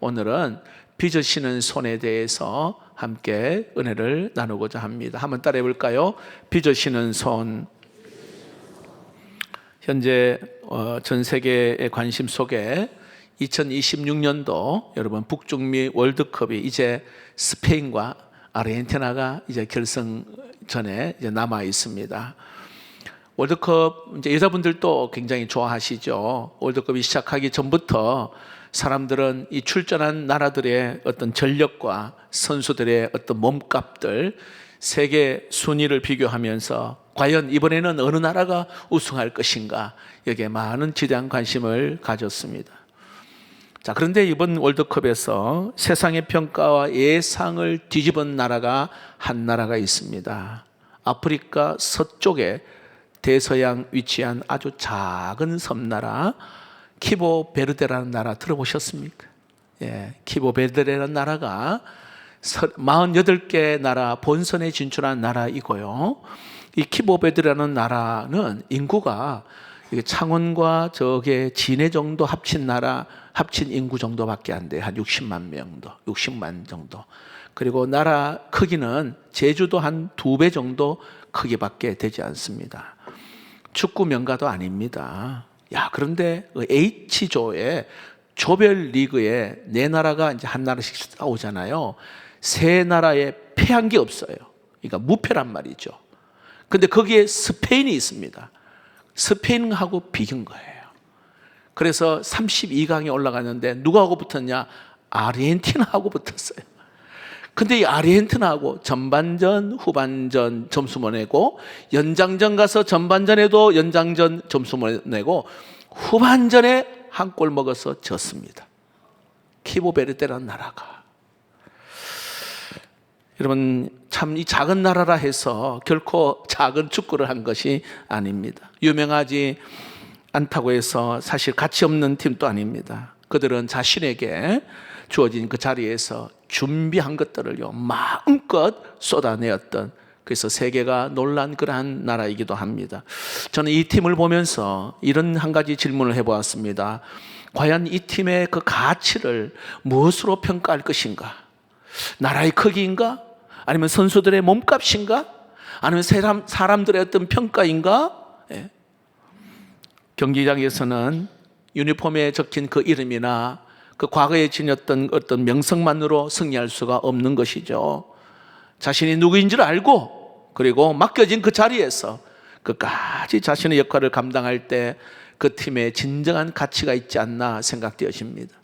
오늘은 빚으시는 손에 대해서 함께 은혜를 나누고자 합니다. 한번 따라해 볼까요? 빚으시는 손. 현재 전 세계의 관심 속에 2026년도 여러분 북중미 월드컵이 이제 스페인과 아르헨티나가 이제 결승전에 이제 남아 있습니다. 월드컵 이제 여자분들도 굉장히 좋아하시죠. 월드컵이 시작하기 전부터 사람들은 이 출전한 나라들의 어떤 전력과 선수들의 어떤 몸값들, 세계 순위를 비교하면서 과연 이번에는 어느 나라가 우승할 것인가, 여기에 많은 지대한 관심을 가졌습니다. 자, 그런데 이번 월드컵에서 세상의 평가와 예상을 뒤집은 나라가 한 나라가 있습니다. 아프리카 서쪽에 대서양 위치한 아주 작은 섬나라 키보베르데라는 나라 들어보셨습니까? 예, 키보베르데라는 나라가 48개 나라 본선에 진출한 나라이고요. 이 키보베르데라는 나라는 인구가 창원과 저게 진해 정도 합친 나라, 합친 인구 정도밖에 안 돼요. 한 60만 정도. 그리고 나라 크기는 제주도 한 2배 정도 크기밖에 되지 않습니다. 축구 명가도 아닙니다. 야, 그런데 H조에 조별 리그에 네 나라가 이제 한 나라씩 싸우잖아요. 세 나라에 패한 게 없어요. 그러니까 무패란 말이죠. 근데 거기에 스페인이 있습니다. 스페인하고 비긴 거예요. 그래서 32강에 올라갔는데 누구하고 붙었냐? 아르헨티나하고 붙었어요. 근데 이 아르헨티나하고 전반전, 후반전 점수 못 내고, 연장전 가서 전반전에도 연장전 점수 못 내고, 후반전에 한 골 먹어서 졌습니다. 키보베르데라는 나라가. 여러분, 참 이 작은 나라라 해서 결코 작은 축구를 한 것이 아닙니다. 유명하지 않다고 해서 사실 가치 없는 팀도 아닙니다. 그들은 자신에게 주어진 그 자리에서 준비한 것들을요 마음껏 쏟아내었던, 그래서 세계가 놀란 그러한 나라이기도 합니다. 저는 이 팀을 보면서 이런 한 가지 질문을 해보았습니다. 과연 이 팀의 그 가치를 무엇으로 평가할 것인가? 나라의 크기인가? 아니면 선수들의 몸값인가? 아니면 사람들의 어떤 평가인가? 예. 경기장에서는 유니폼에 적힌 그 이름이나 그 과거에 지녔던 어떤 명성만으로 승리할 수가 없는 것이죠. 자신이 누구인지를 알고, 그리고 맡겨진 그 자리에서 끝까지 자신의 역할을 감당할 때 그 팀에 진정한 가치가 있지 않나 생각되어집니다.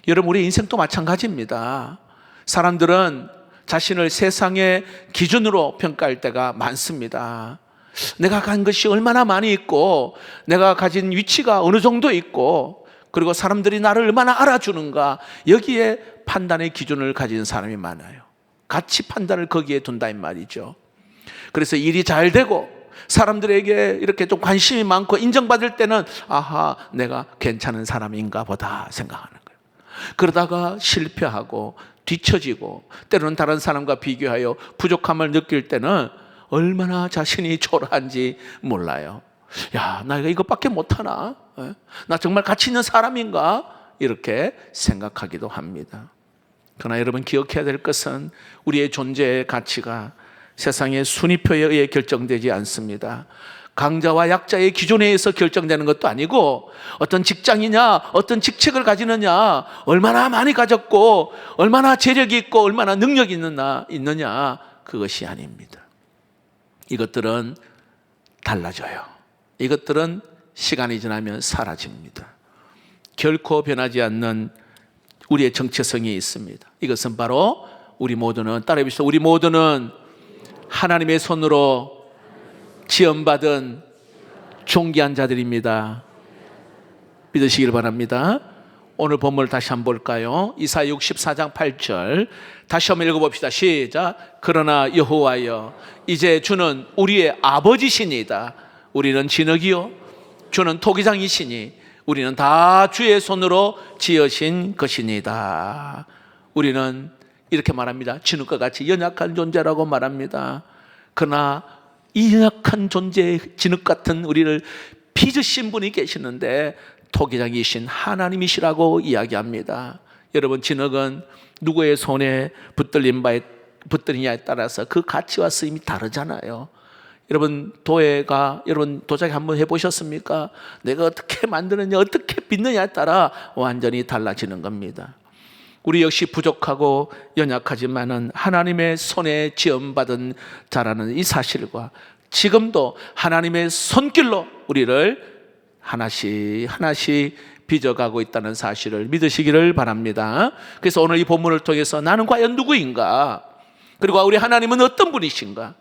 여러분, 우리 인생도 마찬가지입니다. 사람들은 자신을 세상의 기준으로 평가할 때가 많습니다. 내가 간 것이 얼마나 많이 있고, 내가 가진 위치가 어느 정도 있고, 그리고 사람들이 나를 얼마나 알아주는가, 여기에 판단의 기준을 가진 사람이 많아요. 가치 판단을 거기에 둔다 이 말이죠. 그래서 일이 잘 되고 사람들에게 이렇게 좀 관심이 많고 인정받을 때는 아하, 내가 괜찮은 사람인가 보다 생각하는 거예요. 그러다가 실패하고 뒤처지고 때로는 다른 사람과 비교하여 부족함을 느낄 때는 얼마나 자신이 초라한지 몰라요. 야, 나 이것밖에 못하나? 나 정말 가치 있는 사람인가? 이렇게 생각하기도 합니다. 그러나 여러분, 기억해야 될 것은 우리의 존재의 가치가 세상의 순위표에 의해 결정되지 않습니다. 강자와 약자의 기준에 의해서 결정되는 것도 아니고, 어떤 직장이냐, 어떤 직책을 가지느냐, 얼마나 많이 가졌고 얼마나 재력이 있고 얼마나 능력이 있느냐, 그것이 아닙니다. 이것들은 달라져요. 이것들은 시간이 지나면 사라집니다. 결코 변하지 않는 우리의 정체성이 있습니다. 이것은 바로 우리 모두는, 따라해 보시죠. 우리 모두는 하나님의 손으로 지음받은 존귀한 자들입니다. 믿으시길 바랍니다. 오늘 본문을 다시 한번 볼까요? 이사야 64장 8절 다시 한번 읽어봅시다. 시작. 그러나 여호와여, 이제 주는 우리의 아버지시니다. 우리는 진흙이요 주는 토기장이시니 우리는 다 주의 손으로 지으신 것이니다. 우리는 이렇게 말합니다. 진흙과 같이 연약한 존재라고 말합니다. 그러나 이 연약한 존재, 진흙 같은 우리를 빚으신 분이 계시는데 토기장이신 하나님이시라고 이야기합니다. 여러분, 진흙은 누구의 손에 붙들리냐에 따라서 그 가치와 쓰임이 다르잖아요. 여러분, 여러분 도자기 한번 해보셨습니까? 내가 어떻게 만드느냐, 어떻게 빚느냐에 따라 완전히 달라지는 겁니다. 우리 역시 부족하고 연약하지만은 하나님의 손에 지음받은 자라는 이 사실과 지금도 하나님의 손길로 우리를 하나씩 빚어가고 있다는 사실을 믿으시기를 바랍니다. 그래서 오늘 이 본문을 통해서 나는 과연 누구인가? 그리고 우리 하나님은 어떤 분이신가?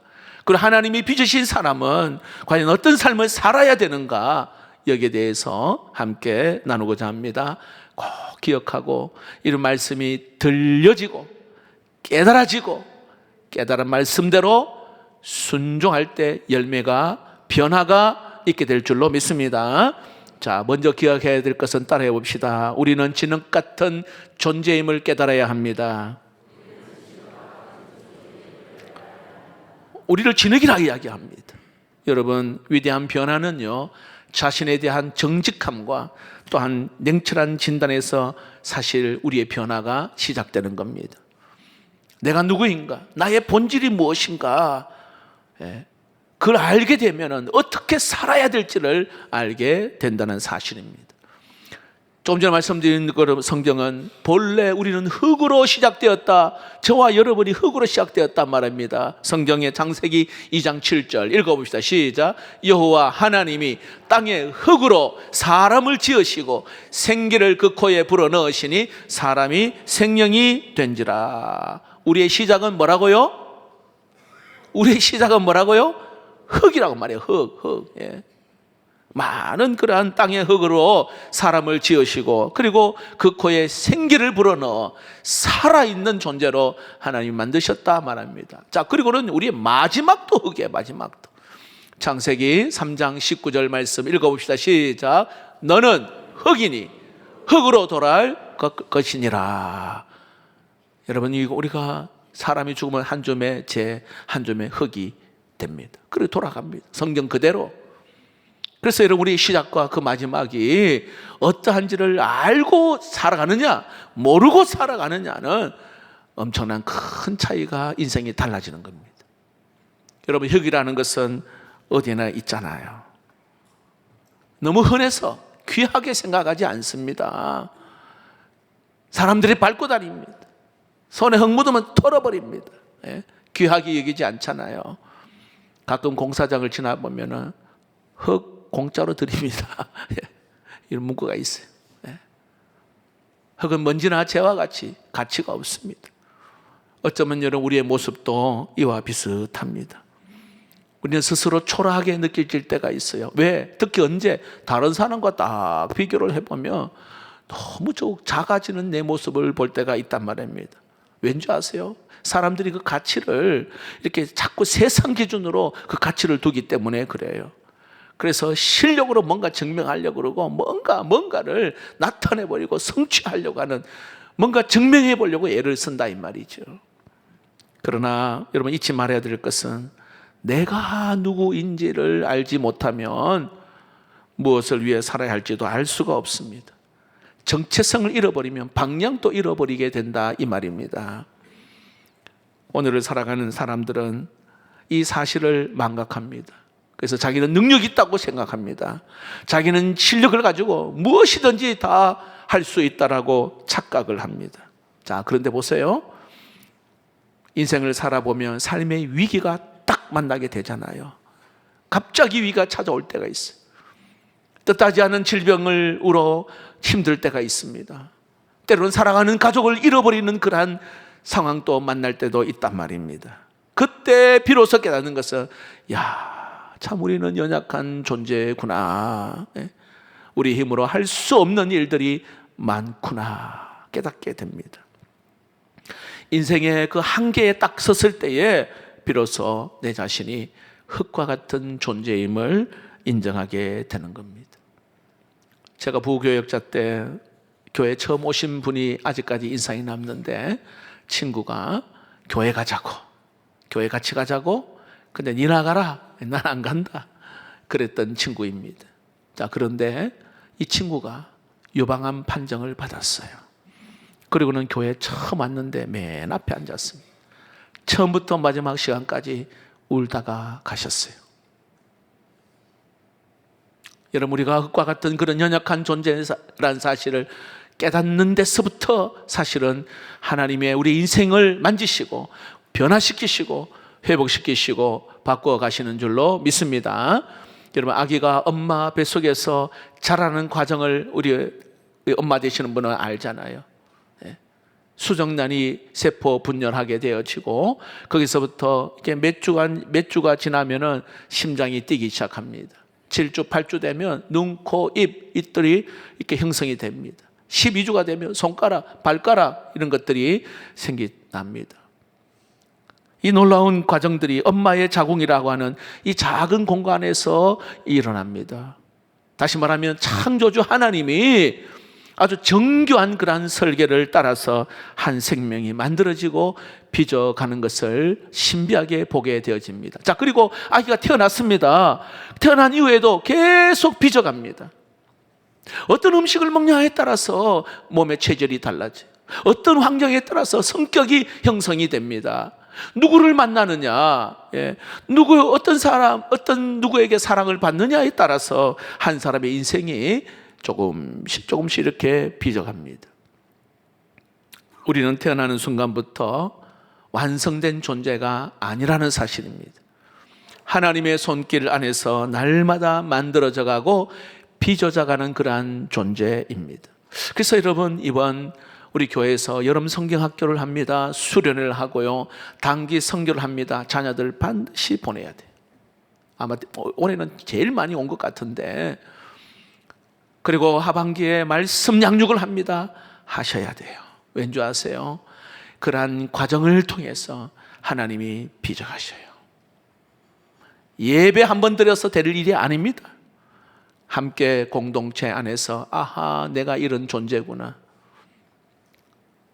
그리고 하나님이 빚으신 사람은 과연 어떤 삶을 살아야 되는가? 여기에 대해서 함께 나누고자 합니다. 꼭 기억하고 이런 말씀이 들려지고 깨달아지고 깨달은 말씀대로 순종할 때 열매가 변화가 있게 될 줄로 믿습니다. 자, 먼저 기억해야 될 것은 따라해 봅시다. 우리는 진흙 같은 존재임을 깨달아야 합니다. 우리를 진흙이라 이야기합니다. 여러분, 위대한 변화는요, 자신에 대한 정직함과 또한 냉철한 진단에서 사실 우리의 변화가 시작되는 겁니다. 내가 누구인가? 나의 본질이 무엇인가? 그걸 알게 되면 어떻게 살아야 될지를 알게 된다는 사실입니다. 조금 전에 말씀드린 것처럼 성경은 본래 우리는 흙으로 시작되었다. 저와 여러분이 흙으로 시작되었단 말입니다. 성경의 창세기 2장 7절 읽어봅시다. 시작. 여호와 하나님이 땅에 흙으로 사람을 지으시고 생기를 그 코에 불어넣으시니 사람이 생명이 된지라. 우리의 시작은 뭐라고요? 우리의 시작은 뭐라고요? 흙이라고 말해요. 흙. 예. 많은 그러한 땅의 흙으로 사람을 지으시고 그리고 그 코에 생기를 불어넣어 살아있는 존재로 하나님이 만드셨다 말합니다. 자, 그리고는 우리의 마지막도 흙이에요. 마지막도. 창세기 3장 19절 말씀 읽어봅시다. 시작. 너는 흙이니 흙으로 돌아갈 것이니라. 여러분, 우리가 사람이 죽으면 한 줌의 재, 한 줌의 흙이 됩니다. 그리고 돌아갑니다. 성경 그대로. 그래서 여러분, 우리 시작과 그 마지막이 어떠한지를 알고 살아가느냐, 모르고 살아가느냐는 엄청난 큰 차이가 인생이 달라지는 겁니다. 여러분, 흙이라는 것은 어디나 있잖아요. 너무 흔해서 귀하게 생각하지 않습니다. 사람들이 밟고 다닙니다. 손에 흙 묻으면 털어버립니다. 귀하게 여기지 않잖아요. 가끔 공사장을 지나보면 흙 공짜로 드립니다. 이런 문구가 있어요. 흙은 먼지나 재와 같이 가치가 없습니다. 어쩌면 여러분, 우리의 모습도 이와 비슷합니다. 우리는 스스로 초라하게 느껴질 때가 있어요. 왜? 특히 언제? 다른 사람과 딱 비교를 해보면 너무 작아지는 내 모습을 볼 때가 있단 말입니다. 왠지 아세요? 사람들이 그 가치를 이렇게 자꾸 세상 기준으로 그 가치를 두기 때문에 그래요. 그래서 실력으로 뭔가 증명하려고 그러고 뭔가를 나타내버리고 성취하려고 하는, 뭔가 증명해보려고 애를 쓴다 이 말이죠. 그러나 여러분, 잊지 말아야 될 것은 내가 누구인지를 알지 못하면 무엇을 위해 살아야 할지도 알 수가 없습니다. 정체성을 잃어버리면 방향도 잃어버리게 된다 이 말입니다. 오늘을 살아가는 사람들은 이 사실을 망각합니다. 그래서 자기는 능력이 있다고 생각합니다. 자기는 실력을 가지고 무엇이든지 다 할 수 있다라고 착각을 합니다. 자, 그런데 보세요. 인생을 살아보면 삶의 위기가 딱 만나게 되잖아요. 갑자기 위기가 찾아올 때가 있어요. 뜻하지 않은 질병을 우러 힘들 때가 있습니다. 때로는 사랑하는 가족을 잃어버리는 그러한 상황도 만날 때도 있단 말입니다. 그때 비로소 깨닫는 것은, 참 우리는 연약한 존재구나. 우리 힘으로 할 수 없는 일들이 많구나 깨닫게 됩니다. 인생의 그 한계에 딱 섰을 때에 비로소 내 자신이 흙과 같은 존재임을 인정하게 되는 겁니다. 제가 부교역자 때 교회 처음 오신 분이 아직까지 인상이 남는데, 친구가 교회 가자고, 교회 같이 가자고, 근데 니 나가라, 난 안 간다, 그랬던 친구입니다. 자, 그런데 이 친구가 유방암 판정을 받았어요. 그리고는 교회에 처음 왔는데 맨 앞에 앉았습니다. 처음부터 마지막 시간까지 울다가 가셨어요. 여러분, 우리가 흙과 같은 그런 연약한 존재라는 사실을 깨닫는 데서부터 사실은 하나님의 우리 인생을 만지시고 변화시키시고 회복시키시고 바꾸어 가시는 줄로 믿습니다. 여러분, 아기가 엄마 뱃속에서 자라는 과정을 우리 엄마 되시는 분은 알잖아요. 수정란이 세포 분열하게 되어지고 거기서부터 이렇게 몇 주가 지나면은 심장이 뛰기 시작합니다. 7주, 8주 되면 눈, 코, 입, 이들이 이렇게 형성이 됩니다. 12주가 되면 손가락, 발가락 이런 것들이 생겨납니다. 이 놀라운 과정들이 엄마의 자궁이라고 하는 이 작은 공간에서 일어납니다. 다시 말하면 창조주 하나님이 아주 정교한 그러한 설계를 따라서 한 생명이 만들어지고 빚어가는 것을 신비하게 보게 되어집니다. 자, 그리고 아기가 태어났습니다. 태어난 이후에도 계속 빚어갑니다. 어떤 음식을 먹냐에 따라서 몸의 체질이 달라져요. 어떤 환경에 따라서 성격이 형성이 됩니다. 누구를 만나느냐, 어떤 사람, 누구에게 사랑을 받느냐에 따라서 한 사람의 인생이 조금씩 이렇게 빚어갑니다. 우리는 태어나는 순간부터 완성된 존재가 아니라는 사실입니다. 하나님의 손길 안에서 날마다 만들어져 가고 빚어져가는 그러한 존재입니다. 그래서 여러분, 이번 우리 교회에서 여름 성경학교를 합니다. 수련회를 하고요, 단기 선교를 합니다. 자녀들 반드시 보내야 돼요. 아마 올해는 제일 많이 온 것 같은데, 그리고 하반기에 말씀 양육을 합니다. 하셔야 돼요. 왠지 아세요? 그러한 과정을 통해서 하나님이 빚어가셔요. 예배 한 번 드려서 될 일이 아닙니다. 함께 공동체 안에서 아하, 내가 이런 존재구나,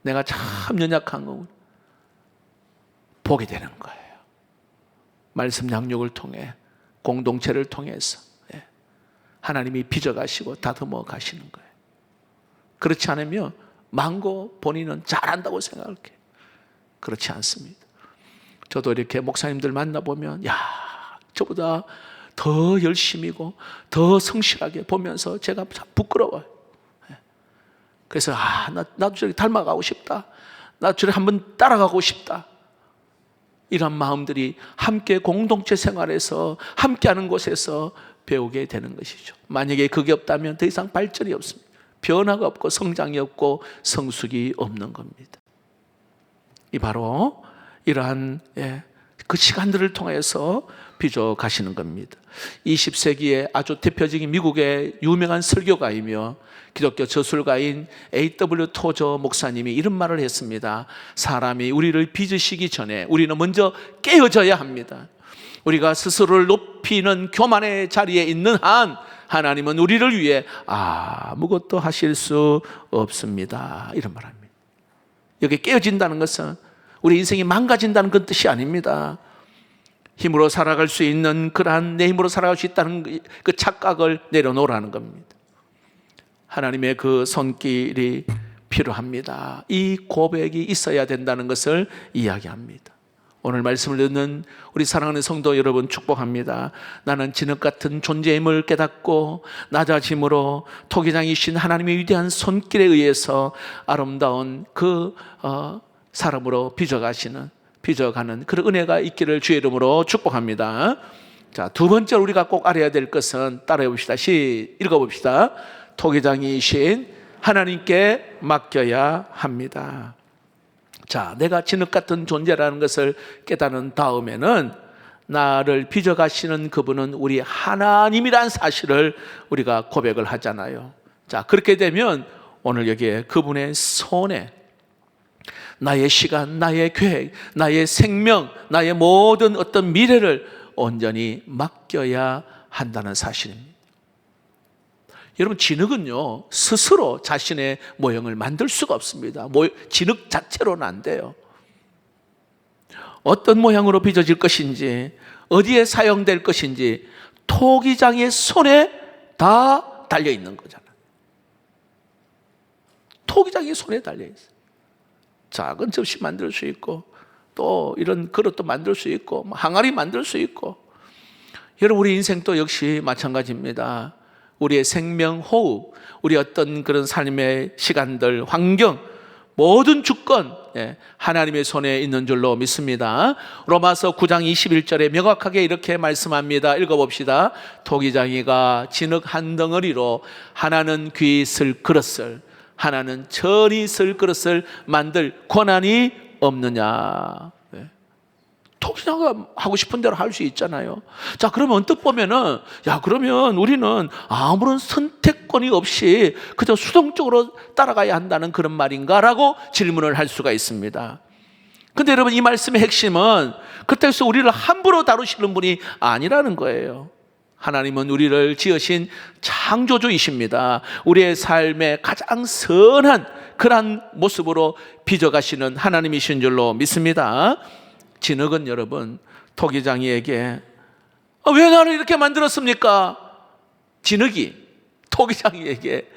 내가 참 연약한 거구나 보게 되는 거예요. 말씀 양육을 통해, 공동체를 통해서 하나님이 빚어가시고 다듬어 가시는 거예요. 그렇지 않으면 망고 본인은 잘한다고 생각할게요. 그렇지 않습니다. 저도 이렇게 목사님들 만나보면 저보다 더 열심이고 더 성실하게 보면서 제가 참 부끄러워요. 그래서 나도 저렇게 닮아가고 싶다, 나도 저렇게 한번 따라가고 싶다, 이런 마음들이 함께 공동체 생활에서 함께하는 곳에서 배우게 되는 것이죠. 만약에 그게 없다면 더 이상 발전이 없습니다. 변화가 없고 성장이 없고 성숙이 없는 겁니다. 이 바로 이러한 그 시간들을 통해서 빚어 가시는 겁니다. 20세기에 아주 대표적인 미국의 유명한 설교가이며 기독교 저술가인 A.W. 토저 목사님이 이런 말을 했습니다. 사람이 우리를 빚으시기 전에 우리는 먼저 깨어져야 합니다. 우리가 스스로를 높이는 교만의 자리에 있는 한 하나님은 우리를 위해 아무것도 하실 수 없습니다. 이런 말합니다. 여기 깨어진다는 것은 우리 인생이 망가진다는 그 뜻이 아닙니다. 힘으로 살아갈 수 있는 그러한, 내 힘으로 살아갈 수 있다는 그 착각을 내려놓으라는 겁니다. 하나님의 그 손길이 필요합니다. 이 고백이 있어야 된다는 것을 이야기합니다. 오늘 말씀을 듣는 우리 사랑하는 성도 여러분, 축복합니다. 나는 진흙 같은 존재임을 깨닫고 낮아짐으로 토기장이신 하나님의 위대한 손길에 의해서 아름다운 그 사람으로 빚어가는 그런 은혜가 있기를 주의 이름으로 축복합니다. 자, 두 번째로 우리가 꼭 알아야 될 것은, 따라해 봅시다. 읽어봅시다. 토기장이신 하나님께 맡겨야 합니다. 자, 내가 진흙 같은 존재라는 것을 깨달은 다음에는 나를 빚어가시는 그분은 우리 하나님이란 사실을 우리가 고백을 하잖아요. 자, 그렇게 되면 오늘 여기에 그분의 손에 나의 시간, 나의 계획, 나의 생명, 나의 모든 어떤 미래를 온전히 맡겨야 한다는 사실입니다. 여러분, 진흙은요 스스로 자신의 모형을 만들 수가 없습니다. 진흙 자체로는 안 돼요. 어떤 모양으로 빚어질 것인지, 어디에 사용될 것인지 토기장의 손에 다 달려있는 거잖아요. 토기장의 손에 달려있어요. 작은 접시 만들 수 있고, 또 이런 그릇도 만들 수 있고, 항아리 만들 수 있고. 여러분, 우리 인생도 역시 마찬가지입니다. 우리의 생명, 호흡, 우리 어떤 그런 삶의 시간들, 환경, 모든 주권 하나님의 손에 있는 줄로 믿습니다. 로마서 9장 21절에 명확하게 이렇게 말씀합니다. 읽어봅시다. 토기장이가 진흙 한 덩어리로 하나는 귀 쓸 그릇을, 하나는 천이 쓸 그릇을 만들 권한이 없느냐. 토기장이가 하고 싶은 대로 할 수 있잖아요. 자, 그러면 언뜻 보면은, 그러면 우리는 아무런 선택권이 없이 그저 수동적으로 따라가야 한다는 그런 말인가라고 질문을 할 수가 있습니다. 근데 여러분, 이 말씀의 핵심은 그때서 우리를 함부로 다루시는 분이 아니라는 거예요. 하나님은 우리를 지으신 창조주이십니다. 우리의 삶의 가장 선한 그러한 모습으로 빚어가시는 하나님이신 줄로 믿습니다. 진흙은 여러분, 토기장이에게 왜 나를 이렇게 만들었습니까? 진흙이 토기장이에게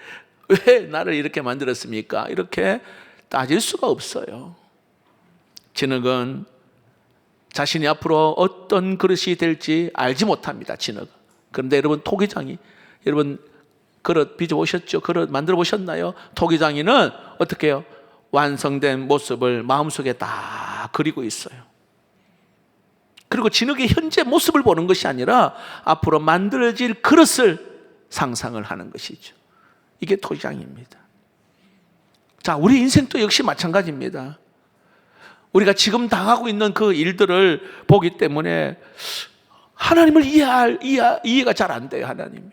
왜 나를 이렇게 만들었습니까? 이렇게 따질 수가 없어요. 진흙은 자신이 앞으로 어떤 그릇이 될지 알지 못합니다. 진흙. 그런데 여러분, 토기장이, 여러분 그릇 빚어보셨죠? 그릇 만들어 보셨나요? 토기장이는 어떻게 해요? 완성된 모습을 마음속에 다 그리고 있어요. 그리고 진흙의 현재 모습을 보는 것이 아니라 앞으로 만들어질 그릇을 상상을 하는 것이죠. 이게 토기장입니다. 자, 우리 인생도 역시 마찬가지입니다. 우리가 지금 당하고 있는 그 일들을 보기 때문에 하나님을 이해가 잘 안 돼요. 하나님이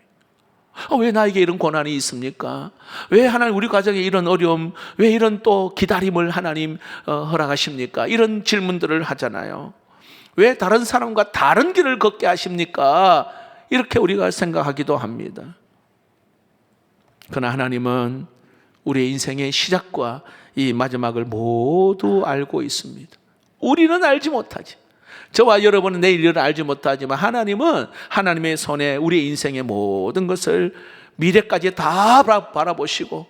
왜 나에게 이런 고난이 있습니까? 왜 하나님 우리 가정에 이런 어려움, 왜 이런 또 기다림을 하나님 허락하십니까? 이런 질문들을 하잖아요. 왜 다른 사람과 다른 길을 걷게 하십니까? 이렇게 우리가 생각하기도 합니다. 그러나 하나님은 우리의 인생의 시작과 이 마지막을 모두 알고 있습니다. 우리는 알지 못하지. 저와 여러분은 내일을 알지 못하지만 하나님은 하나님의 손에 우리의 인생의 모든 것을 미래까지 다 바라보시고,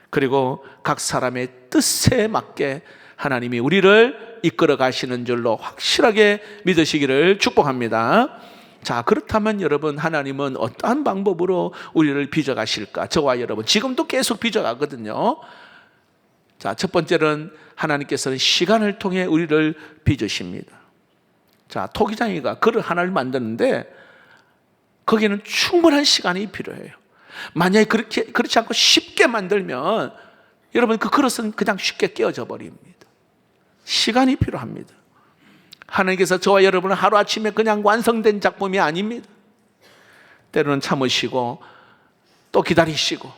그리고 각 사람의 뜻에 맞게 하나님이 우리를 이끌어 가시는 줄로 확실하게 믿으시기를 축복합니다. 자, 그렇다면 여러분, 하나님은 어떠한 방법으로 우리를 빚어가실까? 저와 여러분 지금도 계속 빚어가거든요. 자, 첫 번째는 하나님께서는 시간을 통해 우리를 빚으십니다. 자, 토기장이가 그릇 하나를 만드는데 거기에는 충분한 시간이 필요해요. 만약에 그렇지 않고 쉽게 만들면 여러분, 그 그릇은 그냥 쉽게 깨어져 버립니다. 시간이 필요합니다. 하나님께서 저와 여러분은 하루아침에 그냥 완성된 작품이 아닙니다. 때로는 참으시고 또 기다리시고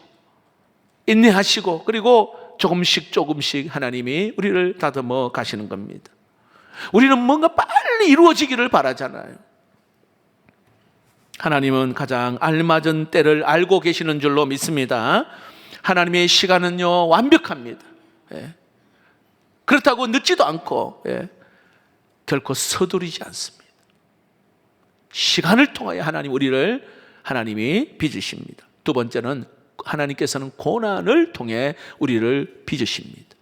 인내하시고, 그리고 조금씩 하나님이 우리를 다듬어 가시는 겁니다. 우리는 뭔가 빨리 이루어지기를 바라잖아요. 하나님은 가장 알맞은 때를 알고 계시는 줄로 믿습니다. 하나님의 시간은요, 완벽합니다. 그렇다고 늦지도 않고 결코 서두르지 않습니다. 시간을 통하여 하나님이 빚으십니다. 두 번째는 하나님께서는 고난을 통해 우리를 빚으십니다.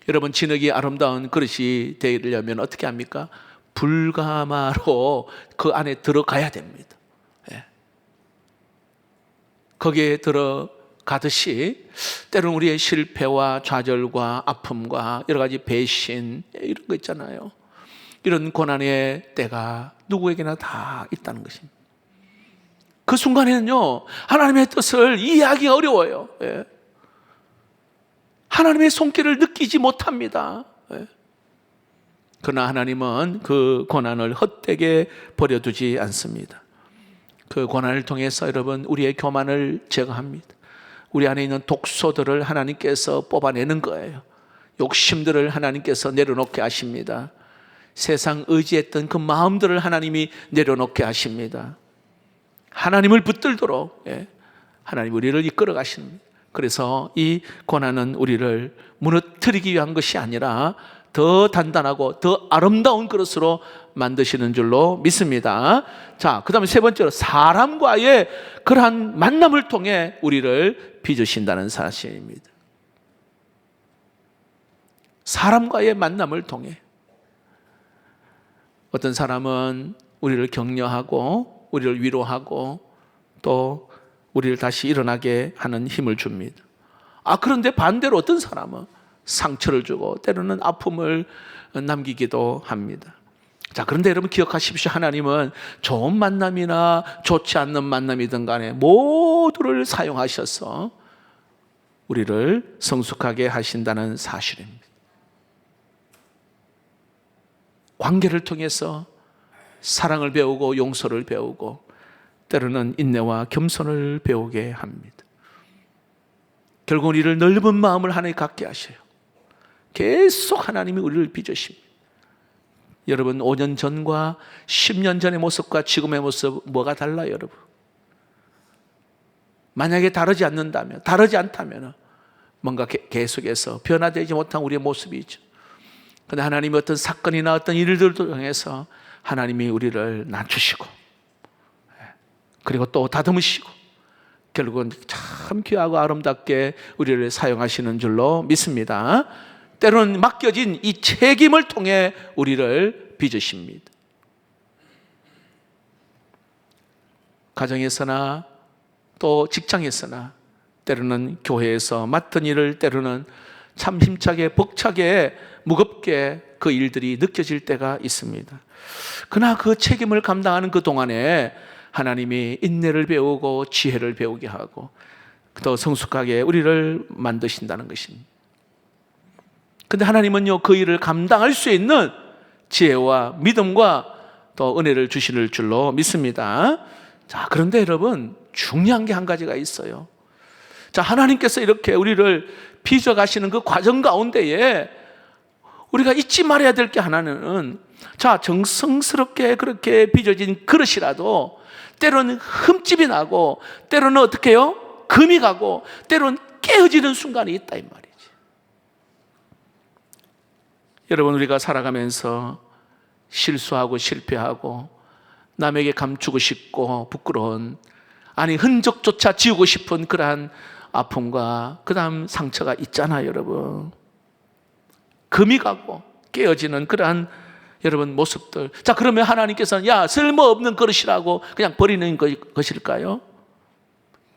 여러분, 진흙이 아름다운 그릇이 되려면 어떻게 합니까? 불가마로 그 안에 들어가야 됩니다. 거기에 들어가듯이 때로는 우리의 실패와 좌절과 아픔과 여러 가지 배신, 이런 거 있잖아요. 이런 고난의 때가 누구에게나 다 있다는 것입니다. 그 순간에는요, 하나님의 뜻을 이해하기가 어려워요. 하나님의 손길을 느끼지 못합니다. 그러나 하나님은 그 고난을 헛되게 버려두지 않습니다. 그 고난을 통해서 여러분, 우리의 교만을 제거합니다. 우리 안에 있는 독소들을 하나님께서 뽑아내는 거예요. 욕심들을 하나님께서 내려놓게 하십니다. 세상 의지했던 그 마음들을 하나님이 내려놓게 하십니다. 하나님을 붙들도록 하나님 우리를 이끌어 가십니다. 그래서 이 고난은 우리를 무너뜨리기 위한 것이 아니라 더 단단하고 더 아름다운 그릇으로 만드시는 줄로 믿습니다. 자, 그 다음에 세 번째로 사람과의 그러한 만남을 통해 우리를 빚으신다는 사실입니다. 사람과의 만남을 통해. 어떤 사람은 우리를 격려하고 우리를 위로하고 또 우리를 다시 일어나게 하는 힘을 줍니다. 그런데 반대로 어떤 사람은 상처를 주고 때로는 아픔을 남기기도 합니다. 자, 그런데 여러분 기억하십시오. 하나님은 좋은 만남이나 좋지 않는 만남이든 간에 모두를 사용하셔서 우리를 성숙하게 하신다는 사실입니다. 관계를 통해서 사랑을 배우고 용서를 배우고 때로는 인내와 겸손을 배우게 합니다. 결국은 이를 넓은 마음을 하나님 갖게 하셔요. 계속 하나님이 우리를 빚으십니다. 여러분 5년 전과 10년 전의 모습과 지금의 모습 뭐가 달라요, 여러분? 만약에 다르지 않다면 뭔가 계속해서 변화되지 못한 우리의 모습이죠. 그런데 하나님이 어떤 사건이나 어떤 일들을 통해서 하나님이 우리를 낮추시고 그리고 또 다듬으시고 결국은 참 귀하고 아름답게 우리를 사용하시는 줄로 믿습니다. 때로는 맡겨진 이 책임을 통해 우리를 빚으십니다. 가정에서나 또 직장에서나 때로는 교회에서 맡은 일을 때로는 참 힘차게 벅차게 무겁게 그 일들이 느껴질 때가 있습니다. 그러나 그 책임을 감당하는 그 동안에 하나님이 인내를 배우고 지혜를 배우게 하고 더 성숙하게 우리를 만드신다는 것입니다. 근데 하나님은요, 그 일을 감당할 수 있는 지혜와 믿음과 또 은혜를 주실 줄로 믿습니다. 자, 그런데 여러분, 중요한 게 한 가지가 있어요. 자, 하나님께서 이렇게 우리를 빚어가시는 그 과정 가운데에 우리가 잊지 말아야 될 게 하나는, 자, 정성스럽게 그렇게 빚어진 그릇이라도 때로는 흠집이 나고, 때로는 어떻게 해요? 금이 가고, 때로는 깨어지는 순간이 있다, 이 말이지. 여러분, 우리가 살아가면서 실수하고 실패하고 남에게 감추고 싶고 부끄러운, 아니 흔적조차 지우고 싶은 그러한 아픔과 그 다음 상처가 있잖아요, 여러분. 금이 가고 깨어지는 그러한 여러분 모습들. 자, 그러면 하나님께서는 야, 쓸모없는 그릇이라고 그냥 버리는 것일까요?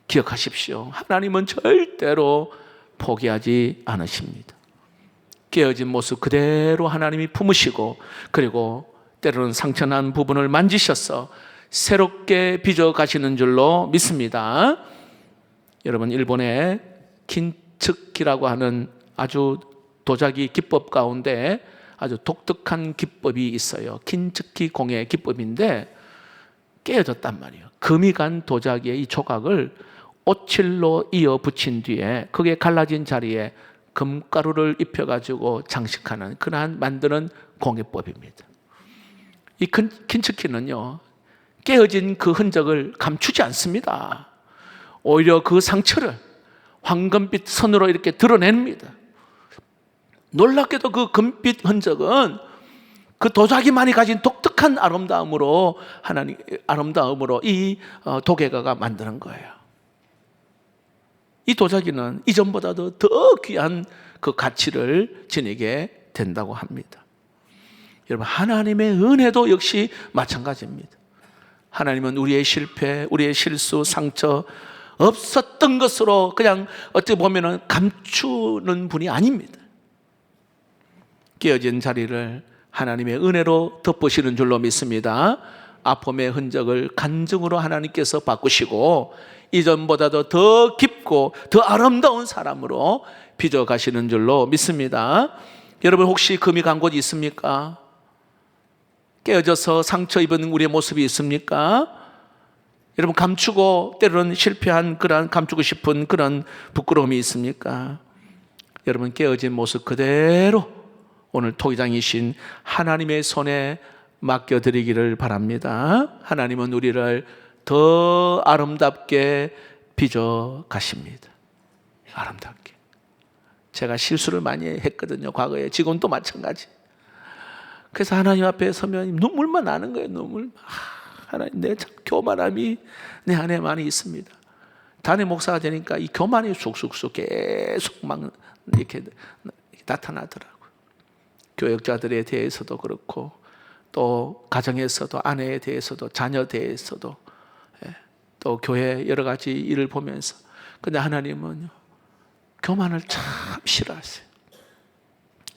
기억하십시오. 하나님은 절대로 포기하지 않으십니다. 깨어진 모습 그대로 하나님이 품으시고, 그리고 때로는 상처난 부분을 만지셔서 새롭게 빚어 가시는 줄로 믿습니다. 여러분, 일본의 긴츠키라고 하는 아주 도자기 기법 가운데 아주 독특한 기법이 있어요. 긴츠키 공예 기법인데 깨어졌단 말이에요. 금이 간 도자기의 이 조각을 오칠로 이어 붙인 뒤에 그게 갈라진 자리에 금가루를 입혀가지고 장식하는, 그러한 만드는 공예법입니다. 이 긴츠키는요, 깨어진 그 흔적을 감추지 않습니다. 오히려 그 상처를 황금빛 선으로 이렇게 드러냅니다. 놀랍게도 그 금빛 흔적은 그 도자기만이 가진 독특한 아름다움으로 이 도계가가 만드는 거예요. 이 도자기는 이전보다도 더 귀한 그 가치를 지니게 된다고 합니다. 여러분, 하나님의 은혜도 역시 마찬가지입니다. 하나님은 우리의 실패, 우리의 실수, 상처 없었던 것으로 그냥 어떻게 보면 감추는 분이 아닙니다. 깨어진 자리를 하나님의 은혜로 덮으시는 줄로 믿습니다. 아픔의 흔적을 간증으로 하나님께서 바꾸시고 이전보다도 더 깊고 더 아름다운 사람으로 빚어 가시는 줄로 믿습니다. 여러분, 혹시 금이 간 곳이 있습니까? 깨어져서 상처 입은 우리의 모습이 있습니까? 여러분, 감추고 때로는 실패한 그런 감추고 싶은 그런 부끄러움이 있습니까? 여러분, 깨어진 모습 그대로 오늘 토기장이신 하나님의 손에 맡겨드리기를 바랍니다. 하나님은 우리를 더 아름답게 빚어 가십니다. 아름답게. 제가 실수를 많이 했거든요, 과거에. 지금도 마찬가지. 그래서 하나님 앞에 서면 눈물만 나는 거예요, 눈물. 하나님, 내 참 교만함이 내 안에 많이 있습니다. 담임 목사가 되니까 이 교만이 쑥쑥쑥 계속 막 이렇게 나타나더라고요. 교역자들에 대해서도 그렇고 또 가정에서도 아내에 대해서도 자녀에 대해서도 또 교회 여러 가지 일을 보면서 근데 하나님은 교만을 참 싫어하세요.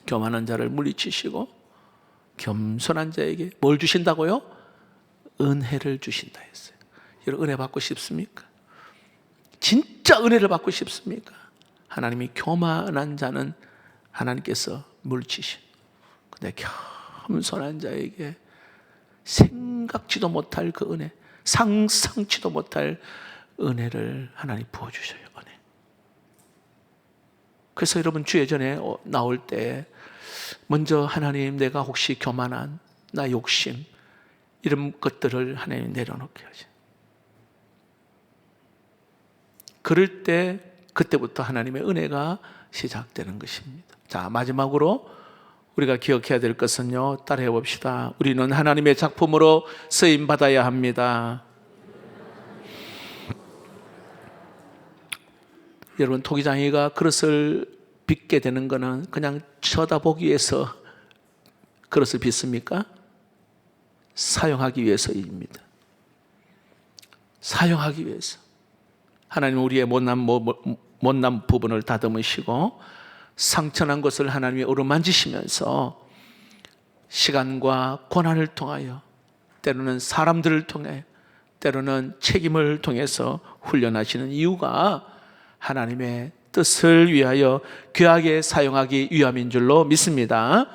교만한 자를 물리치시고 겸손한 자에게 뭘 주신다고요? 은혜를 주신다 했어요. 여러분 은혜 받고 싶습니까? 진짜 은혜를 받고 싶습니까? 하나님이 교만한 자는 하나님께서 물리치신 근데 겸손한 자에게 생각지도 못할 그 은혜, 상상치도 못할 은혜를 하나님 부어주셔요. 은혜. 그래서 여러분 주의 전에 나올 때 먼저 하나님 내가 혹시 교만한 나 욕심 이런 것들을 하나님 내려놓게 하죠. 그럴 때 그때부터 하나님의 은혜가 시작되는 것입니다. 자, 마지막으로 우리가 기억해야 될 것은요, 따라해 봅시다. 우리는 하나님의 작품으로 쓰임 받아야 합니다. 여러분 토기장이가 그릇을 빚게 되는 것은 그냥 쳐다보기 위해서 그릇을 빚습니까? 사용하기 위해서입니다. 사용하기 위해서. 하나님은 우리의 못난 부분을 다듬으시고 상처난 것을 하나님이 어루만지시면서 시간과 고난을 통하여 때로는 사람들을 통해 때로는 책임을 통해서 훈련하시는 이유가 하나님의 뜻을 위하여 귀하게 사용하기 위함인 줄로 믿습니다.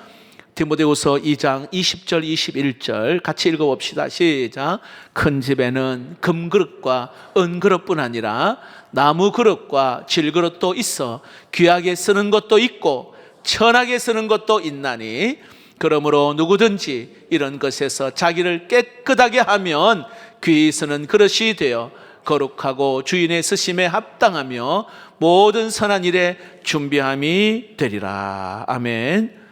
디모데후서 2장 20절 21절 같이 읽어봅시다. 시작. 큰 집에는 금그릇과 은그릇뿐 아니라 나무 그릇과 질그릇도 있어 귀하게 쓰는 것도 있고 천하게 쓰는 것도 있나니 그러므로 누구든지 이런 것에서 자기를 깨끗하게 하면 귀히 쓰는 그릇이 되어 거룩하고 주인의 쓰심에 합당하며 모든 선한 일에 준비함이 되리라. 아멘.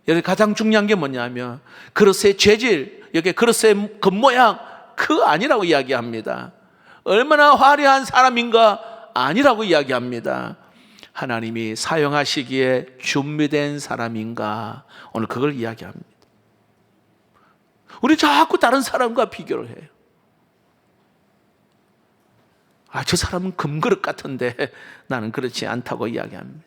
여기 가장 중요한 게 뭐냐면 그릇의 재질, 여기 그릇의 겉모양 그 아니라고 이야기합니다. 얼마나 화려한 사람인가 아니라고 이야기합니다. 하나님이 사용하시기에 준비된 사람인가 오늘 그걸 이야기합니다. 우리 자꾸 다른 사람과 비교를 해요. 저 사람은 금그릇 같은데 나는 그렇지 않다고 이야기합니다.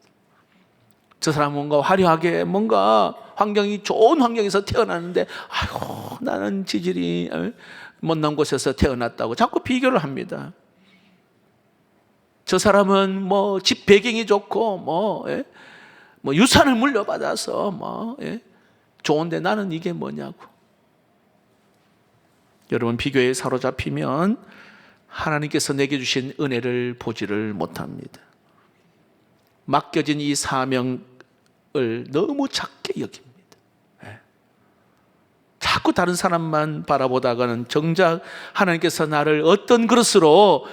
저 사람은 뭔가 화려하게 뭔가 환경이 좋은 환경에서 태어났는데 아이고 나는 지질이 못난 곳에서 태어났다고 자꾸 비교를 합니다. 저 사람은 뭐 집 배경이 좋고 뭐 유산을 물려받아서 좋은데 나는 이게 뭐냐고. 여러분 비교에 사로잡히면 하나님께서 내게 주신 은혜를 보지를 못합니다. 맡겨진 이 사명을 너무 작게 여깁니다. 자꾸 다른 사람만 바라보다가는 정작 하나님께서 나를 어떤 그릇으로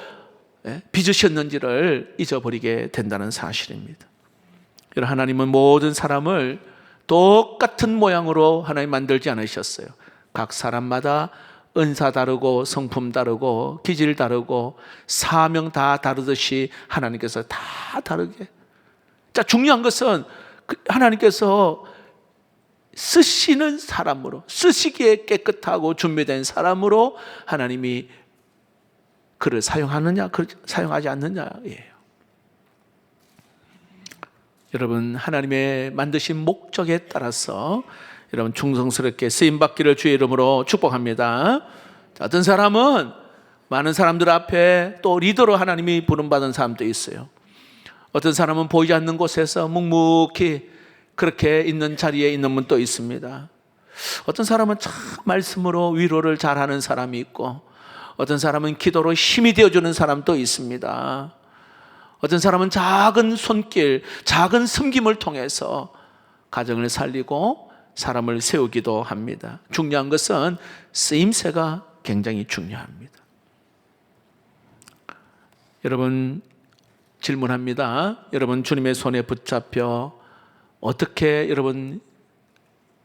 빚으셨는지를 잊어버리게 된다는 사실입니다. 여러분 하나님은 모든 사람을 똑같은 모양으로 하나님 만들지 않으셨어요. 각 사람마다 은사 다르고 성품 다르고 기질 다르고 사명 다 다르듯이 하나님께서 다 다르게. 자, 중요한 것은 하나님께서 쓰시는 사람으로 쓰시기에 깨끗하고 준비된 사람으로 하나님이 그를 사용하느냐 사용하지 않느냐예요. 여러분 하나님의 만드신 목적에 따라서 여러분 충성스럽게 쓰임받기를 주의 이름으로 축복합니다. 어떤 사람은 많은 사람들 앞에 또 리더로 하나님이 부름받은 사람도 있어요. 어떤 사람은 보이지 않는 곳에서 묵묵히 그렇게 있는 자리에 있는 분도 있습니다. 어떤 사람은 참 말씀으로 위로를 잘하는 사람이 있고 어떤 사람은 기도로 힘이 되어주는 사람도 있습니다. 어떤 사람은 작은 손길, 작은 섬김을 통해서 가정을 살리고 사람을 세우기도 합니다. 중요한 것은 쓰임새가 굉장히 중요합니다. 여러분 질문합니다. 여러분 주님의 손에 붙잡혀 어떻게 여러분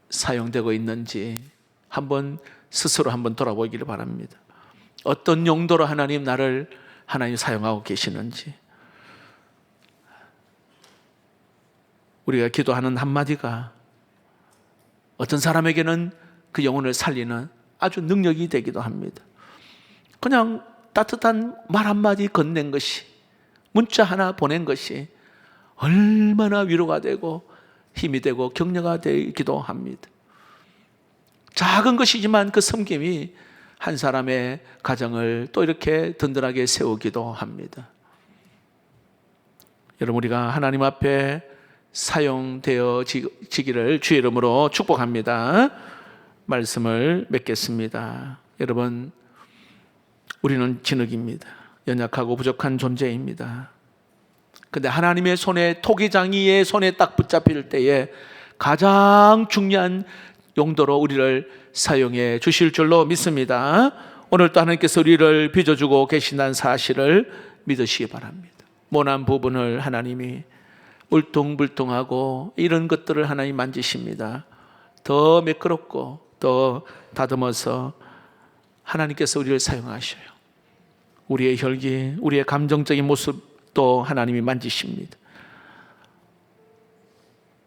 사용되고 있는지 스스로 한번 돌아보기를 바랍니다. 어떤 용도로 나를 하나님 사용하고 계시는지. 우리가 기도하는 한마디가 어떤 사람에게는 그 영혼을 살리는 아주 능력이 되기도 합니다. 그냥 따뜻한 말 한마디 건넨 것이, 문자 하나 보낸 것이 얼마나 위로가 되고 힘이 되고 격려가 되기도 합니다. 작은 것이지만 그 섬김이 한 사람의 가정을 또 이렇게 든든하게 세우기도 합니다. 여러분, 우리가 하나님 앞에 사용되어지기를 주의 이름으로 축복합니다. 말씀을 맺겠습니다. 여러분, 우리는 진흙입니다. 연약하고 부족한 존재입니다. 근데 하나님의 손에, 토기장이의 손에 딱 붙잡힐 때에 가장 중요한 용도로 우리를 사용해 주실 줄로 믿습니다. 오늘 또 하나님께서 우리를 빚어주고 계신다는 사실을 믿으시기 바랍니다. 모난 부분을 하나님이 울퉁불퉁하고 이런 것들을 하나님 만지십니다. 더 매끄럽고 더 다듬어서 하나님께서 우리를 사용하셔요. 우리의 혈기, 우리의 감정적인 모습도 하나님이 만지십니다.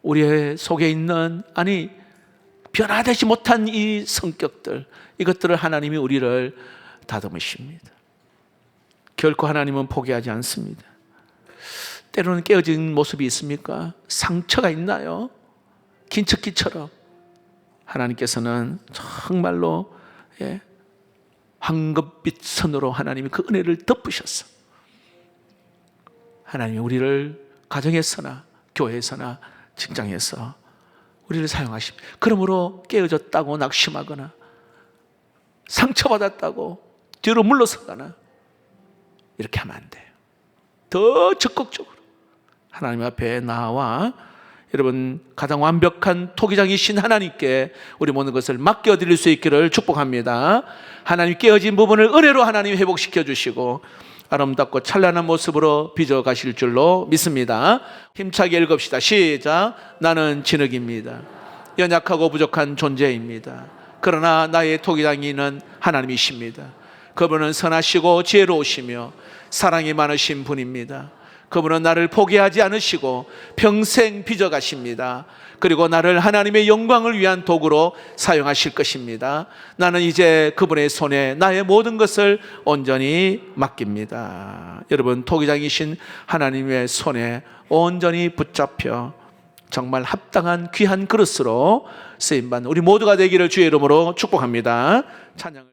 우리의 속에 있는, 변화되지 못한 이 성격들, 이것들을 하나님이 우리를 다듬으십니다. 결코 하나님은 포기하지 않습니다. 때로는 깨어진 모습이 있습니까? 상처가 있나요? 긴척기처럼. 하나님께서는 정말로 황금빛 선으로 하나님이 그 은혜를 덮으셨어. 하나님이 우리를 가정에서나 교회에서나 직장에서 우리를 사용하십니다. 그러므로 깨어졌다고 낙심하거나 상처받았다고 뒤로 물러서거나 이렇게 하면 안 돼요. 더 적극적으로 하나님 앞에 나와 여러분, 가장 완벽한 토기장이신 하나님께 우리 모든 것을 맡겨드릴 수 있기를 축복합니다. 하나님 깨어진 부분을 은혜로 하나님 회복시켜 주시고 아름답고 찬란한 모습으로 빚어가실 줄로 믿습니다. 힘차게 읽읍시다. 시작. 나는 진흙입니다. 연약하고 부족한 존재입니다. 그러나 나의 토기장이는 하나님이십니다. 그분은 선하시고 지혜로우시며 사랑이 많으신 분입니다. 그분은 나를 포기하지 않으시고 평생 빚어가십니다. 그리고 나를 하나님의 영광을 위한 도구로 사용하실 것입니다. 나는 이제 그분의 손에 나의 모든 것을 온전히 맡깁니다. 여러분, 토기장이신 하나님의 손에 온전히 붙잡혀 정말 합당한 귀한 그릇으로 쓰임받는 우리 모두가 되기를 주의 이름으로 축복합니다. 찬양을